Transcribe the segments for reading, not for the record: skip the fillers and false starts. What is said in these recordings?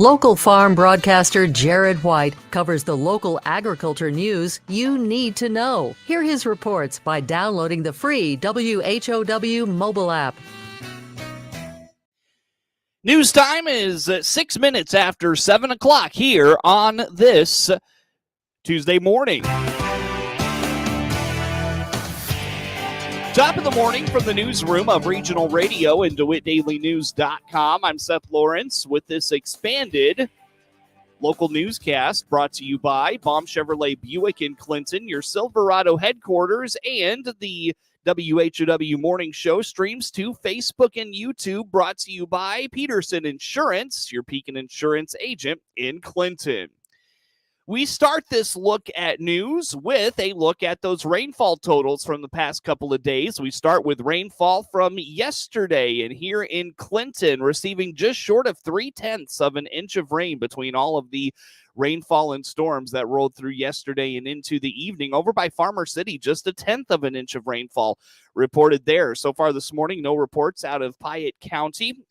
Local farm broadcaster Jared White covers the local agriculture news you need to know. Hear his reports by downloading the free WHOW mobile app. News time is 6 minutes after 7 o'clock here on this Tuesday morning. Top of the morning from the newsroom of Regional Radio and DeWittDailyNews.com. I'm Seth Lawrence with this expanded local newscast brought to you by Baum Chevrolet Buick in Clinton, your Silverado headquarters, and the WHOW Morning Show streams to Facebook and YouTube, brought to you by Peterson Insurance, your Pekin Insurance agent in Clinton. We start this look at news with a look at those rainfall totals from the past couple of days. We start with rainfall from yesterday, and here in Clinton, receiving just short of 0.3 of an inch of rain between all of the rainfall and storms that rolled through yesterday and into the evening. Over by Farmer City, just 1/10 of an inch of rainfall reported there. So far this morning, no reports out of Piatt County.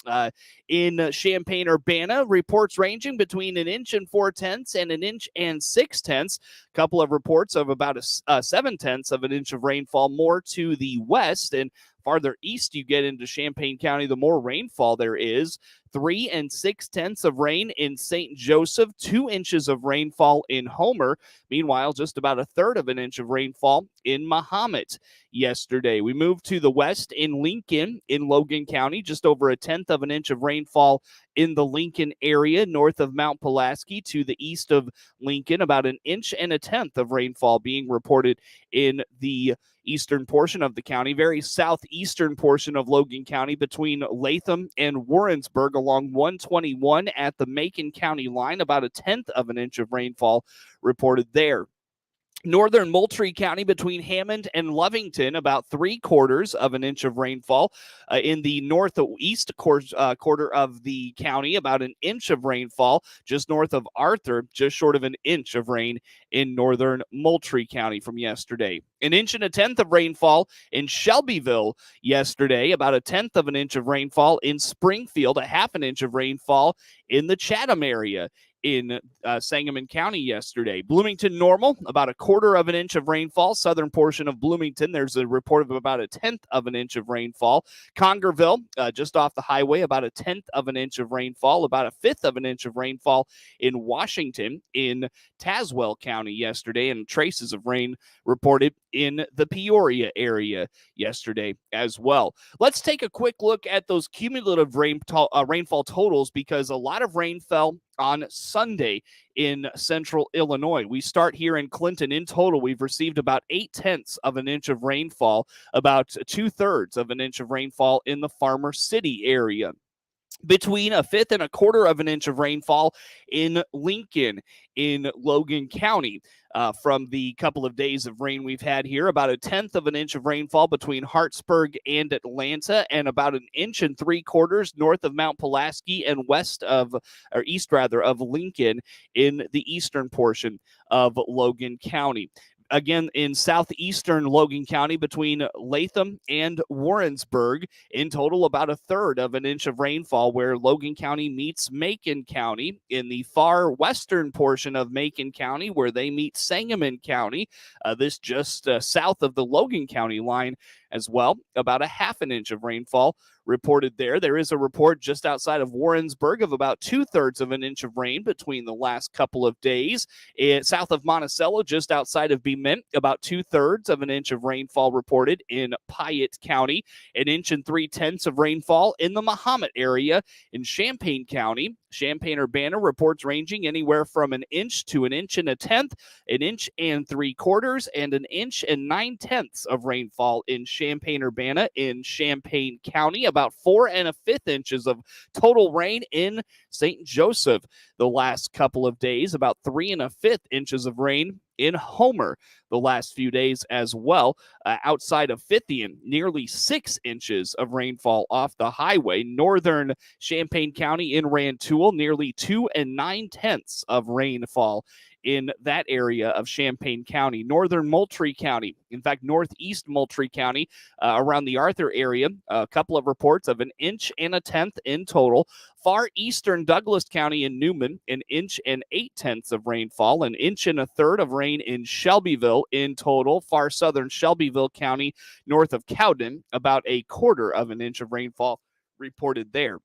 In Champaign-Urbana, reports ranging between 1 inch and 4/10 and 1 inch and 6/10. A couple of reports of about 7/10 of an inch of rainfall more to the west, and farther east you get into Champaign County, the more rainfall there is. 3 6/10 of rain in St. Joseph, 2 inches of rainfall in Homer. Meanwhile, just about 1/3 of an inch of rainfall in Mahomet yesterday. We moved to the west in Lincoln, in Logan County, just over 1/10 of an inch of rainfall in the Lincoln area, north of Mount Pulaski. To the east of Lincoln, about 1 1/10 of rainfall being reported in the eastern portion of the county, very southeastern portion of Logan County, between Latham and Warrensburg along 121 at the Macon County line, about 1/10 of an inch of rainfall reported there. Northern Moultrie County, between Hammond and Lovington, about 3/4 of an inch of rainfall. In the northeast quarter of the county, about 1 inch of rainfall. Just north of Arthur, just short of 1 inch of rain in northern Moultrie County from yesterday. 1 1/10 of rainfall in Shelbyville yesterday, about 1/10 of an inch of rainfall in Springfield, 1/2 inch of rainfall in the Chatham area in Sangamon County yesterday. Bloomington normal, about 1/4 of an inch of rainfall. Southern portion of Bloomington, there's a report of about 1/10 of an inch of rainfall. Congerville, just off the highway, about 1/10 of an inch of rainfall. About 1/5 of an inch of rainfall in Washington, in Tazewell County yesterday, and traces of rain reported in the Peoria area yesterday as well. Let's take a quick look at those cumulative rainfall totals, because a lot of rain fell on Sunday in central Illinois. We start here in Clinton. In total, we've received about 0.8 of an inch of rainfall, about 2/3 of an inch of rainfall in the Farmer City area. Between 1/5 and 1/4 of an inch of rainfall in Lincoln, in Logan County. From the couple of days of rain we've had here, about 1/10 of an inch of rainfall between Hartsburg and Atlanta, and about 1 3/4 inches north of Mount Pulaski and east of Lincoln in the eastern portion of Logan County. Again, in southeastern Logan County, between Latham and Warrensburg, in total about 1/3 of an inch of rainfall, where Logan County meets Macon County. In the far western portion of Macon County, where they meet Sangamon County, this just south of the Logan County line as well, about 1/2 inch of rainfall reported there. There is a report just outside of Warrensburg of about 2/3 of an inch of rain between the last couple of days. South of Monticello, just outside of Bement, about 2/3 of an inch of rainfall reported in Piatt County. 1 3/10 inches of rainfall in the Mahomet area in Champaign County. Champaign-Urbana reports ranging anywhere from 1 inch to 1 1/10 inches, 1 3/4 inches, and 1 9/10 inches of rainfall in Champaign-Urbana in Champaign County. About 4 1/5 inches of total rain in St. Joseph the last couple of days. About 3 1/5 inches of rain in Homer the last few days as well. Outside of Fithian, nearly 6 inches of rainfall off the highway. Northern Champaign County in Rantoul, nearly 2 9/10 of rainfall in that area of Champaign County. Northern Moultrie County, in fact, northeast Moultrie County, around the Arthur area, a couple of reports of 1 1/10 inches in total. Far eastern Douglas County in Newman, 1 8/8 inches of rainfall, 1 1/3 inches of rain in Shelbyville in total. Far southern Shelbyville County, north of Cowden, about 1/4 inch of rainfall reported there.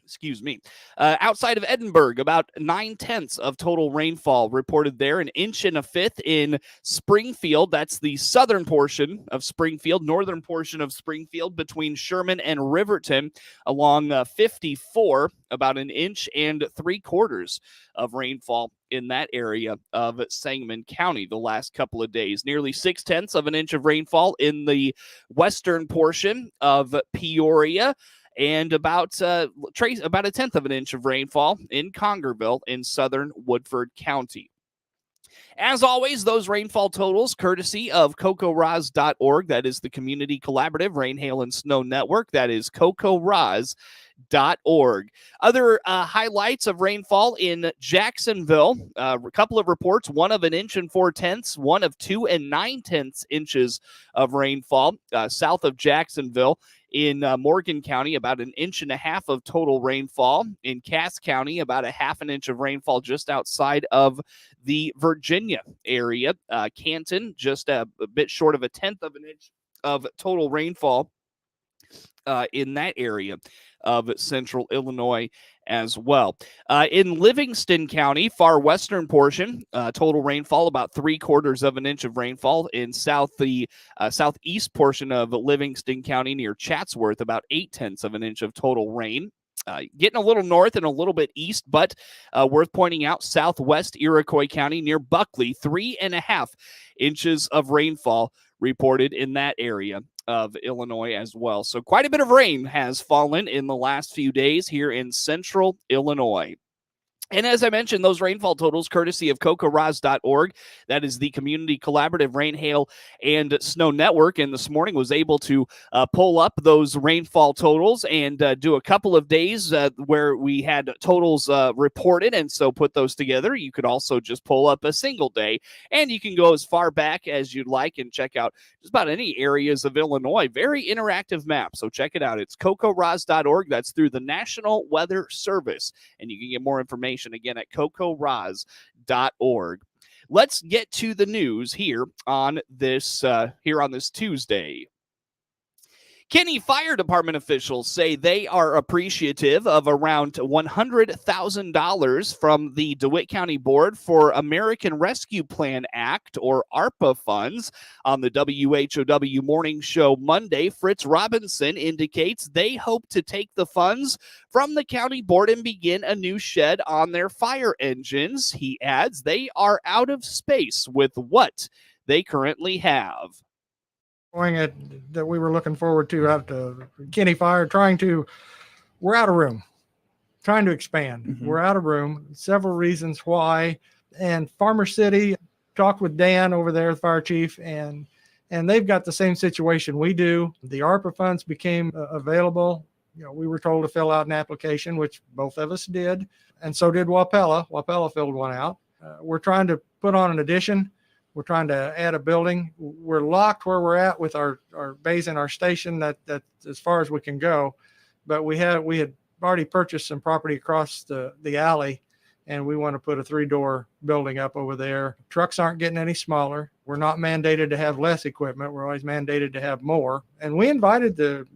Excuse me. Outside of Edinburgh, about 9/10 of total rainfall reported there. 1 1/5 inches in Springfield. That's the southern portion of Springfield, northern portion of Springfield between Sherman and Riverton along 54, about 1.75 inches of rainfall in that area of Sangamon County the last couple of days. Nearly 0.6 of an inch of rainfall in the western portion of Peoria, and about 1/10 of an inch of rainfall in Congerville in southern Woodford County. As always, those rainfall totals courtesy of CocoRoz.org. That is the Community Collaborative Rain, Hail, and Snow Network. That is CocoRoz.org. Other highlights of rainfall in Jacksonville, a couple of reports, one of 1 4/10 inches, one of 2 9/10 inches of rainfall south of Jacksonville. In Morgan County, about 1.5 inches of total rainfall. In Cass County, about 0.5 inch of rainfall just outside of the Virginia area. Canton, just a bit short of 1/10 of an inch of total rainfall in that area of central Illinois as well. In Livingston County, far western portion, total rainfall about 0.75 of an inch of rainfall. In southeast portion of Livingston County near Chatsworth, about 0.8 of an inch of total rain. Getting a little north and a little bit east, but worth pointing out, southwest Iroquois County near Buckley, 3.5 inches of rainfall reported in that area of Illinois as well. So quite a bit of rain has fallen in the last few days here in central Illinois. And as I mentioned, those rainfall totals courtesy of CocoRoz.org. That is the Community Collaborative Rain, Hail, and Snow Network. And this morning was able to pull up those rainfall totals and do a couple of days where we had totals reported, and so put those together. You could also just pull up a single day, and you can go as far back as you'd like and check out just about any areas of Illinois. Very interactive map, so check it out. It's CocoRoz.org. That's through the National Weather Service, and you can get more information again at CocoRoz.org. Let's get to the news here on this Tuesday. Kenney Fire Department officials say they are appreciative of around $100,000 from the DeWitt County Board for American Rescue Plan Act, or ARPA funds. On the WHOW Morning Show Monday, Fritz Robinson indicates they hope to take the funds from the county board and begin a new shed on their fire engines. He adds they are out of space with what they currently have. That we were looking forward to out to Kenney Fire, we're out of room, trying to expand. Mm-hmm. We're out of room, several reasons why. And Farmer City talked with Dan over there, the fire chief, and they've got the same situation we do. The ARPA funds became available. We were told to fill out an application, which both of us did. And so did Wapella. Wapella filled one out. We're trying to put on an addition. We're trying to add a building. We're locked where we're at with our base and our station. That's as far as we can go. But we had already purchased some property across the alley, and we want to put a 3-door building up over there. Trucks aren't getting any smaller. We're not mandated to have less equipment. We're always mandated to have more. And we invited the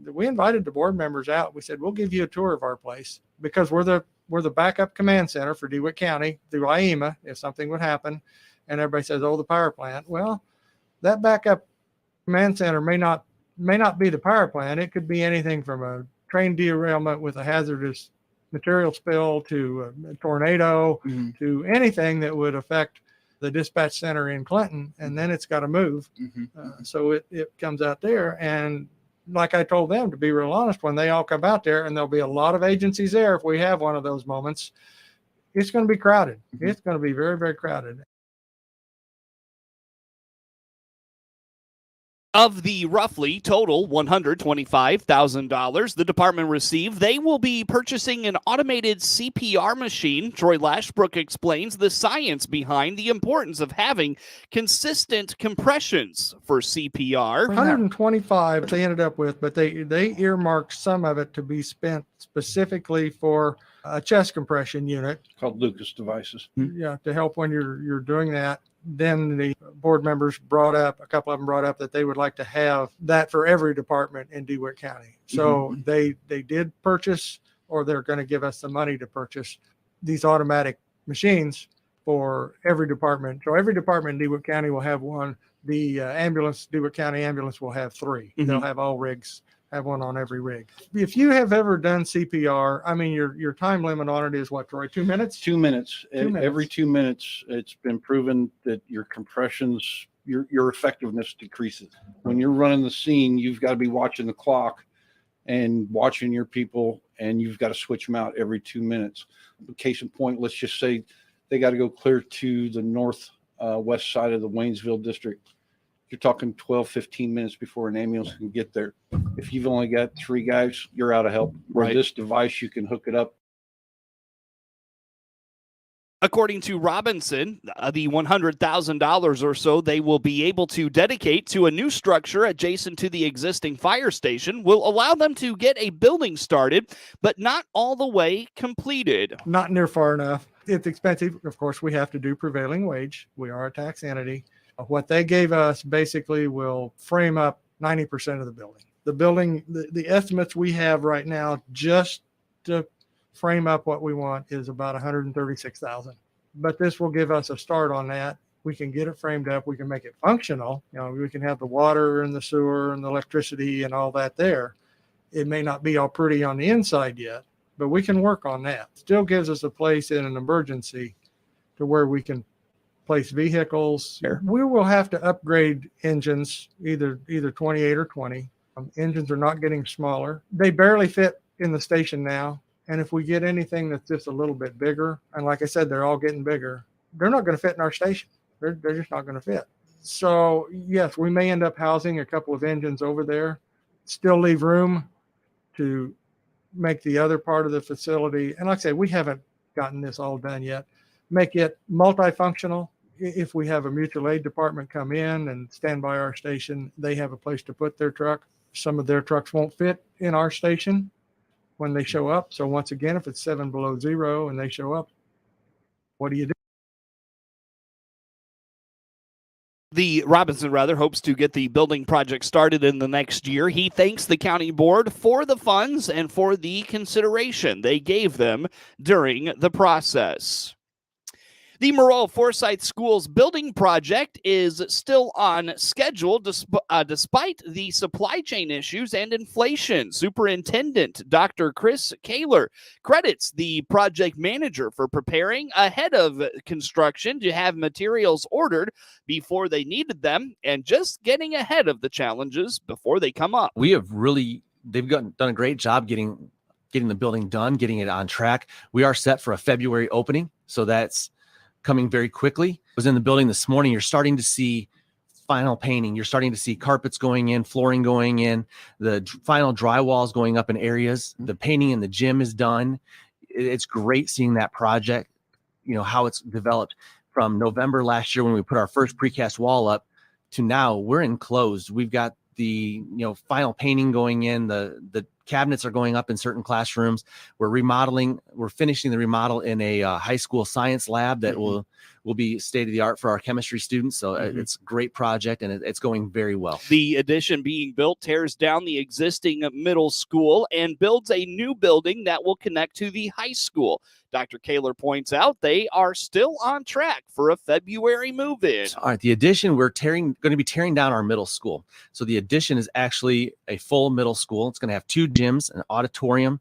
board members out. We said, we'll give you a tour of our place, because we're the backup command center for DeWitt County through IEMA if something would happen. And everybody says, oh, the power plant. Well, that backup command center may not be the power plant. It could be anything from a train derailment with a hazardous material spill to a tornado, mm-hmm. to anything that would affect the dispatch center in Clinton. And then it's got to move. Mm-hmm. So it comes out there. And like I told them, to be real honest, when they all come out there, and there'll be a lot of agencies there if we have one of those moments, it's going to be crowded. Mm-hmm. It's going to be very, very crowded. Of the roughly total $125,000 the department received, they will be purchasing an automated CPR machine. Troy Lashbrook explains the science behind the importance of having consistent compressions for CPR. 125 they ended up with, but they earmarked some of it to be spent specifically for a chest compression unit called Lucas devices. Yeah, to help when you're doing that. Then the board members a couple of them brought up that they would like to have that for every department in DeWitt County. So they did purchase, or they're going to give us the money to purchase these automatic machines for every department. So every department in DeWitt County will have one. The DeWitt County ambulance will have 3. They'll have all rigs, have one on every rig. If you have ever done CPR, I mean, your time limit on it is what, Troy? 2 minutes? 2 minutes. 2 minutes. Every 2 minutes, it's been proven that your compressions, your effectiveness decreases. When you're running the scene, you've got to be watching the clock and watching your people, and you've got to switch them out every 2 minutes. Case in point, let's just say they got to go clear to the northwest side of the Waynesville district. You're talking 12, 15 minutes before an ambulance can get there. If you've only got 3 guys, you're out of help. Right. With this device, you can hook it up. According to Robinson, the $100,000 or so they will be able to dedicate to a new structure adjacent to the existing fire station will allow them to get a building started, but not all the way completed. Not near far enough. It's expensive. Of course, we have to do prevailing wage. We are a tax entity. What they gave us basically will frame up 90% of the building. The building, the estimates we have right now just to frame up what we want is about $136,000. But this will give us a start on that. We can get it framed up. We can make it functional. We can have the water and the sewer and the electricity and all that there. It may not be all pretty on the inside yet, but we can work on that. Still gives us a place in an emergency to where we can place vehicles. Sure. We will have to upgrade engines, either 28 or 20. Engines are not getting smaller. They barely fit in the station now. And if we get anything that's just a little bit bigger, and like I said, they're all getting bigger, they're not going to fit in our station. They're just not going to fit. So yes, we may end up housing a couple of engines over there, still leave room to make the other part of the facility. And like I say, we haven't gotten this all done yet. Make it multifunctional. If we have a mutual aid department come in and stand by our station, they have a place to put their truck. Some of their trucks won't fit in our station when they show up. So once again, if it's 7 below 0 and they show up, what do you do? The Robinson hopes to get the building project started in the next year. He thanks the county board for the funds and for the consideration they gave them during the process. The Maroa-Forsyth School's building project is still on schedule despite the supply chain issues and inflation. Superintendent Dr. Chris Kaler credits the project manager for preparing ahead of construction to have materials ordered before they needed them and just getting ahead of the challenges before they come up. They've done a great job getting the building done, getting it on track. We are set for a February opening, so that's coming very quickly. I was in the building this morning. You're starting to see final painting. You're starting to see carpets going in, flooring going in, the final drywalls going up in areas. The painting in the gym is done. It's great seeing that project, how it's developed from November last year when we put our first precast wall up to now. We're enclosed. We've got the final painting going in. The cabinets are going up in certain classrooms. We're finishing the remodel in a high school science lab that will be state of the art for our chemistry students. So it's a great project and it's going very well. The addition being built tears down the existing middle school and builds a new building that will connect to the high school. Dr. Kaler points out they are still on track for a February move-in. All right, the addition, we're going to be tearing down our middle school. So the addition is actually a full middle school. It's going to have 2 gyms, an auditorium,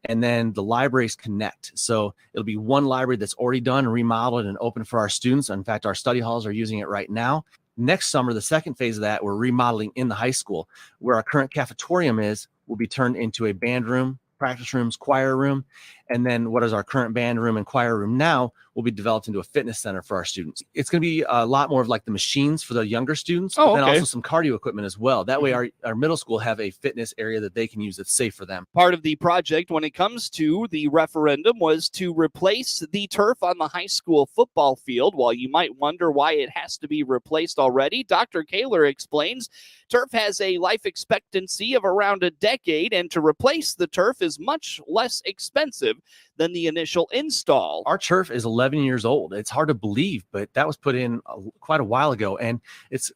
and then the libraries connect. So it'll be one library that's already done and remodeled and open for our students. In fact, our study halls are using it right now. Next summer, the second phase of that, we're remodeling in the high school where our current cafetorium will be turned into a band room, practice rooms, choir room, And then what is our current band room and choir room now will be developed into a fitness center for our students. It's going to be a lot more of like the machines for the younger students, but then also some cardio equipment as well. That way our middle school have a fitness area that they can use that's safe for them. Part of the project when it comes to the referendum was to replace the turf on the high school football field. While you might wonder why it has to be replaced already, Dr. Kaler explains turf has a life expectancy of around a decade, and to replace the turf is much less expensive than the initial install. Our turf is 11 years old. It's hard to believe, but that was put in quite a while ago, and its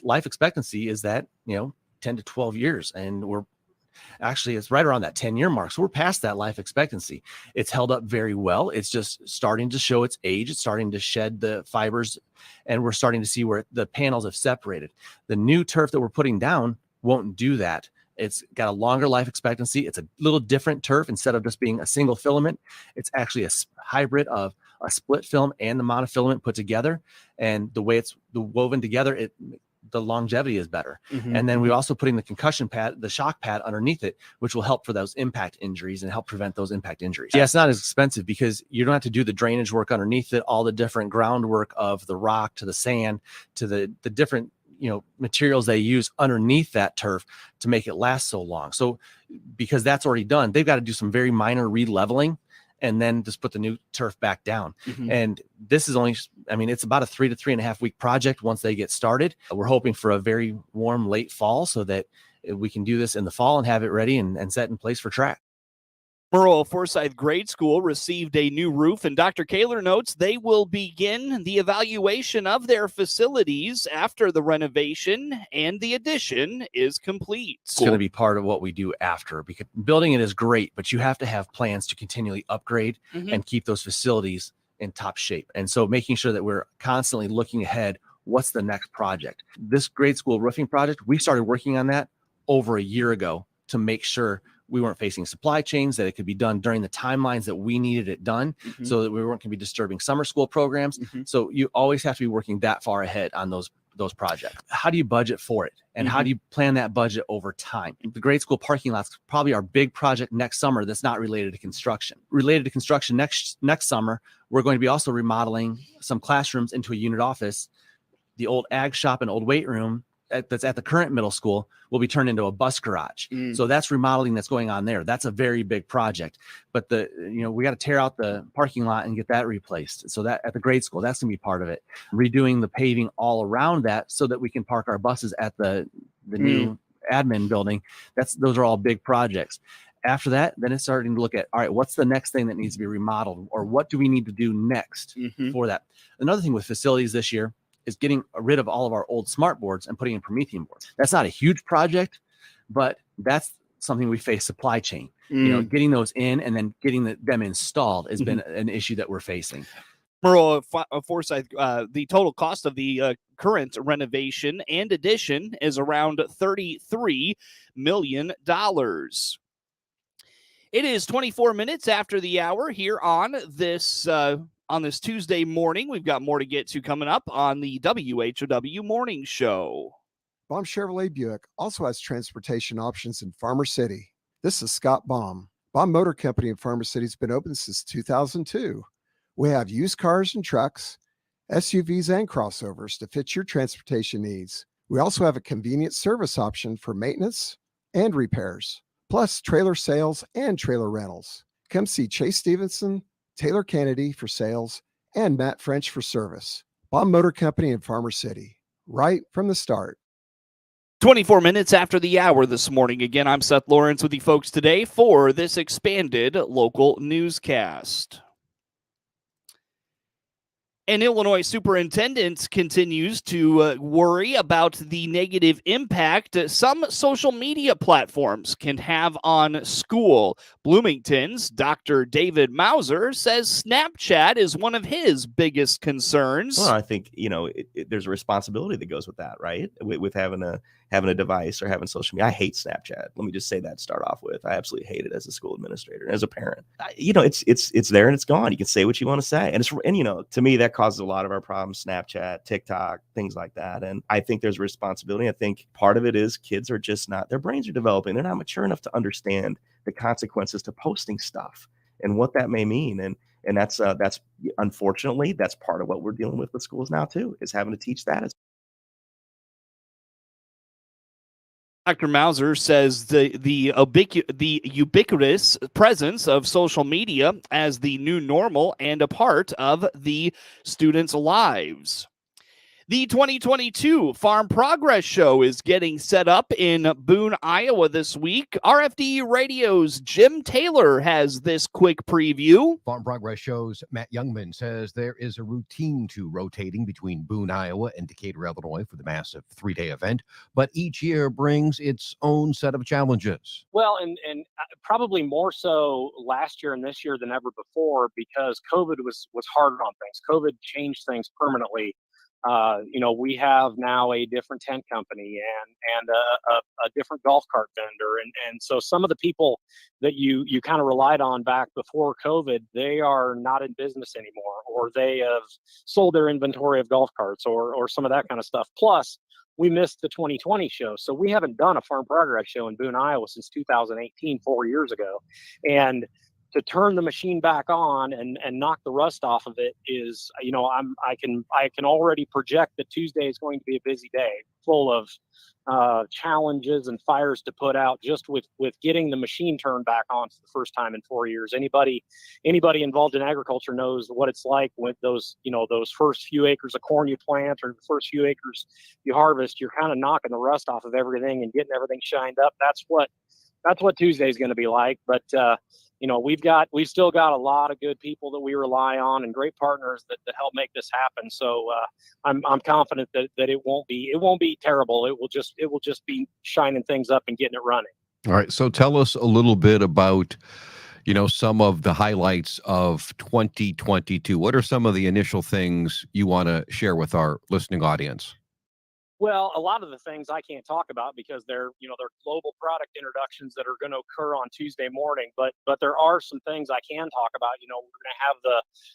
life expectancy is that 10 to 12 years, and it's right around that 10-year mark. So we're past that life expectancy. It's held up very well. It's just starting to show its age. It's starting to shed the fibers, and we're starting to see where the panels have separated. The new turf that we're putting down won't do that. It's got a longer life expectancy. It's a little different turf. Instead of just being a single filament, it's actually a hybrid of a split film and the monofilament put together. And the way it's woven together, the longevity is better. And then we're also putting the concussion pad, the shock pad underneath it, which will help for those impact injuries and help prevent those impact injuries. Yeah, it's not as expensive because you don't have to do the drainage work underneath it, all the different groundwork of the rock to the sand to the different materials they use underneath that turf to make it last so long. So because that's already done, they've got to do some very minor re-leveling and then just put the new turf back down. And this is only, it's about a 3 to 3.5 week project once they get started. We're hoping for a very warm late fall so that we can do this in the fall and have it ready and set in place for track. Maroa-Forsyth Grade School received a new roof, and Dr. Kaler notes they will begin the evaluation of their facilities after the renovation and the addition is complete. It's going to be part of what we do after, because building it is great, but you have to have plans to continually upgrade and keep those facilities in top shape. And so making sure that we're constantly looking ahead, what's the next project? This grade school roofing project, we started working on that over a year ago to make sure we weren't facing supply chains, that it could be done during the timelines that we needed it done so that we weren't going to be disturbing summer school programs. So you always have to be working that far ahead on those projects. How do you budget for it? And how do you plan that budget over time? The grade school parking lot's probably our big project next summer that's not related to construction. Related to construction next summer, we're going to be also remodeling some classrooms into a unit office. The old ag shop and old weight room that's at the current middle school will be turned into a bus garage. So that's remodeling that's going on there. That's a very big project, but we got to tear out the parking lot and get that replaced. So that at the grade school, that's gonna be part of it. Redoing the paving all around that so that we can park our buses at the new admin building. Those are all big projects. After that, then it's starting to look at, all right, what's the next thing that needs to be remodeled, or what do we need to do next for that? Another thing with facilities this year is getting rid of all of our old smart boards and putting in Promethean boards. That's not a huge project, but that's something we face supply chain. Getting those in and then getting them installed has been an issue that we're facing. Maroa-Forsyth, the total cost of the current renovation and addition is around $33 million. It is 24 minutes after the hour here on this Tuesday morning. We've got more to get to coming up on the WHOW Morning Show. Baum Chevrolet Buick also has transportation options in Farmer City. This is Scott Baum. Baum Motor Company in Farmer City has been open since 2002. We have used cars and trucks, SUVs and crossovers to fit your transportation needs. We also have a convenient service option for maintenance and repairs, plus trailer sales and trailer rentals. Come see Chase Stevenson, Taylor Kennedy for sales, and Matt French for service. Baum Motor Company in Farmer City, right from the start. 24 minutes after the hour this morning. Again, I'm Seth Lawrence with you folks today for this expanded local newscast. An Illinois superintendent continues to worry about the negative impact some social media platforms can have on school. Bloomington's Dr. David Mauser says Snapchat is one of his biggest concerns. Well, I think, there's a responsibility that goes with that, right? With having a device or having social media. I hate Snapchat. Let me just say that to start off with. I absolutely hate it as a school administrator and as a parent. It's there and it's gone. You can say what you want to say. And to me, that causes a lot of our problems. Snapchat, TikTok, things like that. And I think there's a responsibility. I think part of it is kids are just not, their brains are developing. They're not mature enough to understand the consequences to posting stuff. and what that may mean. And that's unfortunately, that's part of what we're dealing with schools now too, is having to teach that as Dr. Mauser says the ubiquitous presence of social media as the new normal and a part of the students' lives. The 2022 Farm Progress Show is getting set up in Boone, Iowa this week. RFD Radio's Jim Taylor has this quick preview. Farm Progress Show's Matt Youngman says there is a routine to rotating between Boone, Iowa and Decatur, Illinois for the massive 3-day event, but each year brings its own set of challenges. Well, and probably more so last year and this year than ever before, because COVID was hard on things. COVID changed things permanently. We have now a different tent company and a different golf cart vendor. And so some of the people that you kind of relied on back before COVID, they are not in business anymore, or they have sold their inventory of golf carts or some of that kind of stuff. Plus, we missed the 2020 show. So we haven't done a Farm Progress Show in Boone, Iowa since 2018, 4 years ago. And to turn the machine back on and knock the rust off of it is, I can already project that Tuesday is going to be a busy day, full of challenges and fires to put out just with getting the machine turned back on for the first time in 4 years. Anybody involved in agriculture knows what it's like with those first few acres of corn you plant or the first few acres you harvest. You're kind of knocking the rust off of everything and getting everything shined up. That's what Tuesday is going to be like. But we've still got a lot of good people that we rely on and great partners that help make this happen. So I'm confident that it won't be terrible. It will just be shining things up and getting it running. All right. So tell us a little bit about, some of the highlights of 2022. What are some of the initial things you want to share with our listening audience? Well, a lot of the things I can't talk about because they're global product introductions that are going to occur on Tuesday morning. But there are some things I can talk about. We're going to have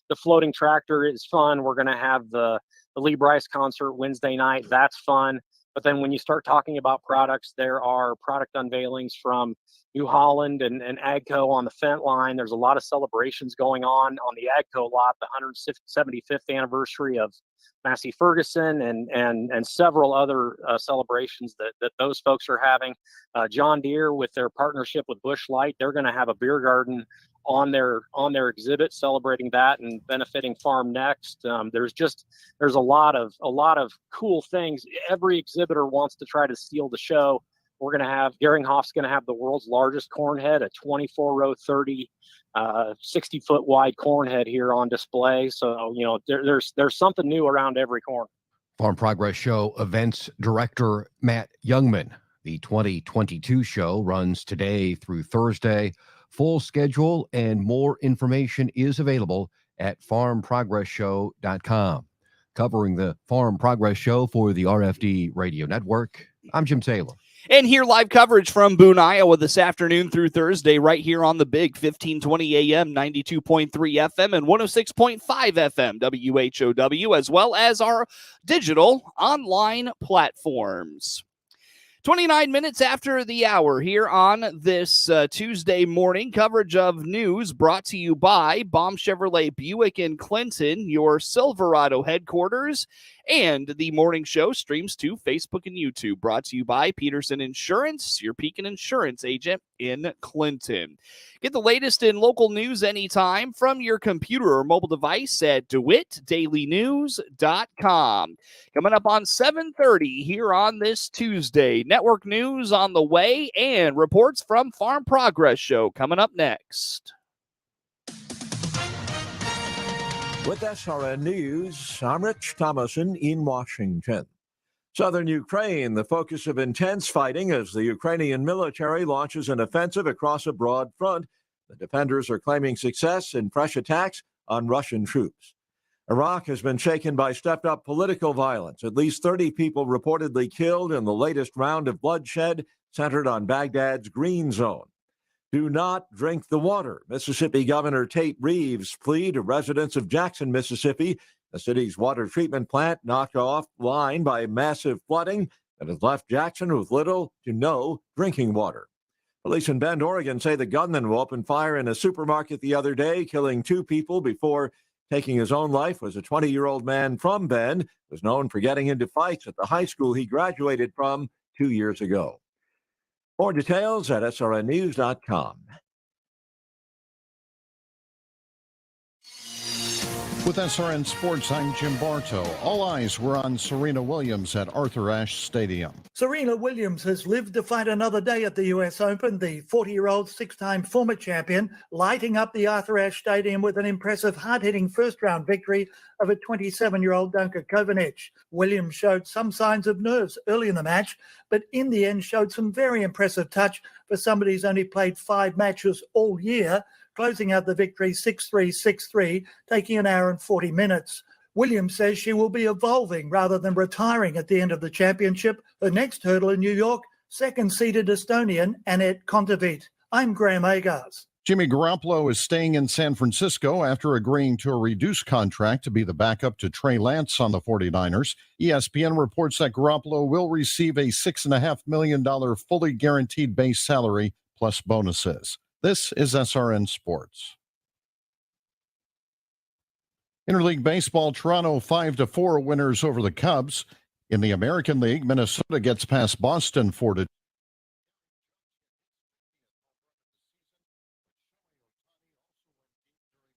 the floating tractor is fun. We're going to have the Lee Bryce concert Wednesday night. That's fun. But then when you start talking about products, there are product unveilings from New Holland and AGCO on the Fent line. There's a lot of celebrations going on the AGCO lot, the 175th anniversary of Massey Ferguson and several other celebrations that those folks are having. John Deere, with their partnership with Busch Light, they're going to have a beer garden on their exhibit celebrating that and benefiting Farm Next. There's a lot of cool things. Every exhibitor wants to try to steal the show. We're going to have Geringhoff's going to have the world's largest corn head, a 24-row 30 60-foot wide corn head here on display. So, there's something new around every corner. Farm Progress Show Events Director Matt Youngman. The 2022 show runs today through Thursday. Full schedule and more information is available at farmprogressshow.com. Covering the Farm Progress Show for the RFD Radio Network, I'm Jim Taylor. And hear live coverage from Boone, Iowa this afternoon through Thursday right here on the Big 1520 AM, 92.3 FM, and 106.5 FM WHOW, as well as our digital online platforms. 29 minutes after the hour here on this Tuesday morning, coverage of news brought to you by Baum Chevrolet Buick in Clinton, your Silverado headquarters, and the morning show streams to Facebook and YouTube, brought to you by Peterson Insurance, your Pekin Insurance agent in Clinton. Get the latest in local news anytime from your computer or mobile device at DeWittDailyNews.com. Coming up on 7:30 here on this Tuesday. Network news on the way and reports from Farm Progress Show coming up next. With SRN News, I'm Rich Thomason in Washington. Southern Ukraine, the focus of intense fighting as the Ukrainian military launches an offensive across a broad front. The defenders are claiming success in fresh attacks on Russian troops. Iraq has been shaken by stepped-up political violence. At least 30 people reportedly killed in the latest round of bloodshed centered on Baghdad's Green Zone. Do not drink the water. Mississippi Governor Tate Reeves' plea to residents of Jackson, Mississippi, the city's water treatment plant knocked offline by massive flooding that has left Jackson with little to no drinking water. Police in Bend, Oregon say the gunman who opened fire in a supermarket the other day, killing 2 people before taking his own life, was a 20-year-old man from Bend, was known for getting into fights at the high school he graduated from 2 years ago. More details at srnnews.com. With SRN Sports, I'm Jim Bartow. All eyes were on Serena Williams at Arthur Ashe Stadium. Serena Williams has lived to fight another day at the U.S. Open. The 40-year-old 6-time former champion lighting up the Arthur Ashe Stadium with an impressive hard-hitting first-round victory over 27-year-old Danka Kovanic. Williams showed some signs of nerves early in the match, but in the end showed some very impressive touch for somebody who's only played 5 matches all year, closing out the victory 6-3, 6-3, taking an hour and 40 minutes. Williams says she will be evolving rather than retiring at the end of the championship. Her next hurdle in New York, second-seeded Estonian Anett Kontaveit. I'm Graham Agars. Jimmy Garoppolo is staying in San Francisco after agreeing to a reduced contract to be the backup to Trey Lance on the 49ers. ESPN reports that Garoppolo will receive a $6.5 million fully guaranteed base salary plus bonuses. This is SRN Sports. Interleague Baseball, Toronto 5-4 winners over the Cubs. In the American League, Minnesota gets past Boston 4-2.